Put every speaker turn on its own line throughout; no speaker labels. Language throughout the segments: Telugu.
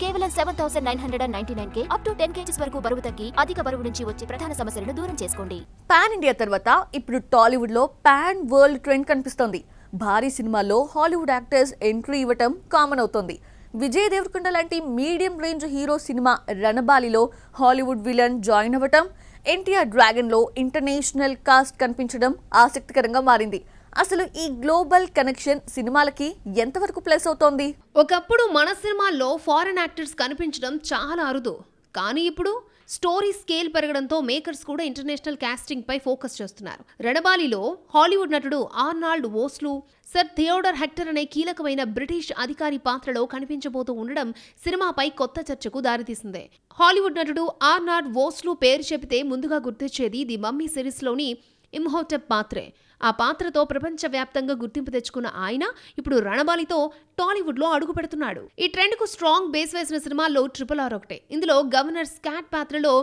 కేవలం 7,999K అప్ టు 10 kgs వరకు బరువు తగ్గి అధిక బరువు నుంచి వచ్చే ప్రధాన సమస్యలను దూరం చేసుకోండి.
పాన్ ఇండియా తర్వాత ఇప్పుడు టాలీవుడ్ లో పాన్ వరల్డ్ ట్రెండ్ కనిపిస్తోంది. భారీ సినిమాల్లో హాలీవుడ్ యాక్టర్స్ ఎంట్రీ ఇవ్వటం కామన్ అవుతోంది. విజయ్ దేవరకొండ లాంటి మీడియం రేంజ్ హీరో సినిమా రణబాలిలో హాలీవుడ్ విలన్ జాయిన్ అవ్వటం, ఎన్టీఆర్ డ్రాగన్ లో ఇంటర్నేషనల్ కాస్ట్ కనిపించడం ఆసక్తికరంగా మారింది. అసలు ఈ గ్లోబల్ కనెక్షన్ సినిమాలకి ఎంతవరకు ప్లస్ అవుతోంది?
ఒకప్పుడు మన సినిమాల్లో ఫారెన్ యాక్టర్స్ కనిపించడం చాలా అరుదు. కానీ ఇప్పుడు స్టోరీ స్కేల్ పెరగడంతో మేకర్స్ కూడా ఇంటర్నేషనల్ కాస్టింగ్ పై ఫోకస్ చేస్తున్నారు. రణబాలిలో హాలీవుడ్ నటుడు ఆర్నాల్డ్ వోస్లు, సర్ థియోడర్ హెక్టర్ అనే కీలకమైన బ్రిటిష్ అధికారి పాత్రలో కనిపించబోతూ ఉండడం సినిమాపై కొత్త చర్చకు దారితీసింది. హాలీవుడ్ నటుడు ఆర్నాల్డ్ వోస్లు పేరు చెబితే ముందుగా గుర్తొచ్చేది ది మమ్మీ సిరీస్లోని ఇమ్హోటెప్ పాత్రే. ఆ పాత్రతో ప్రపంచవ్యాప్తంగా గుర్తింపు తెచ్చుకున్న ఆయన ఇప్పుడు రణబాలితో టాలీవుడ్ లో అడుగు పెడుతున్నాడు. ఈ ట్రెండ్ కు స్ట్రాంగ్ బేస్ వేసిన సినిమాల్లో RRR ఒకటే. ఇందులో గవర్నర్ స్కాట్ పాత్రలో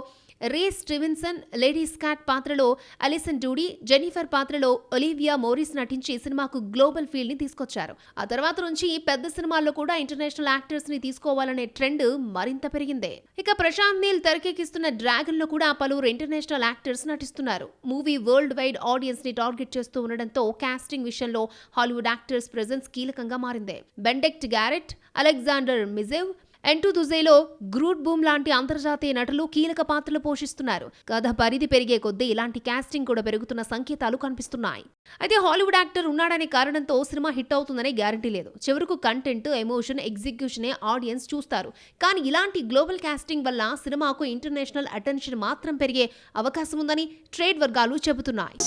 రే స్టీవెన్సన్, లేడీ స్కాట్ పాత్రలో అలిసన్ డూడీ, జెన్నిఫర్ పాత్రలో ఒలివియా మోరిస్ నటించి సినిమాకు గ్లోబల్ ఫీల్ ని తీసుకొచ్చారు. ఆ తర్వాత నుంచి పెద్ద సినిమాల్లో కూడా ఇంటర్నేషనల్ యాక్టర్స్ ని తీసుకోవాలనే ట్రెండ్ మరింత పెరిగింది. ఇక ప్రశాంత్ నీల్ తెరకెక్కిస్తున్న డ్రాగన్ లో కూడా పలువురు ఇంటర్నేషనల్ యాక్టర్స్ నటిస్తున్నారు. మూవీ వరల్డ్ వైడ్ ఆడియన్స్ ని టార్గెట్ చేస్తూ ఉండడంతో కాస్టింగ్ విషయంలో హాలీవుడ్ యాక్టర్స్ ప్రెజెన్స్ కీలకంగా మారింది. బెండెక్ట్ గ్యారెట్, అలెగ్జాండర్ మిజెవ్, ఎంటు దుజేలో గ్రూట్ బూమ్ లాంటి అంతర్జాతీయ నటులు కీలక పాత్రలు పోషిస్తున్నారు. కథ పరిధి పెరిగే కొద్దీ ఇలాంటి కాస్టింగ్ కూడా పెరుగుతున్న సంకేతాలు కనిపిస్తున్నాయి. అయితే హాలీవుడ్ యాక్టర్ ఉన్నాడనే కారణంతో సినిమా హిట్ అవుతుందనే గ్యారంటీ లేదు. చివరకు కంటెంట్, ఎమోషన్, ఎగ్జిక్యూషనే ఆడియన్స్ చూస్తారు. కానీ ఇలాంటి గ్లోబల్ కాస్టింగ్ వల్ల సినిమాకు ఇంటర్నేషనల్ అటెన్షన్ మాత్రం పెరిగే అవకాశం ఉందని ట్రేడ్ వర్గాలు చెబుతున్నాయి.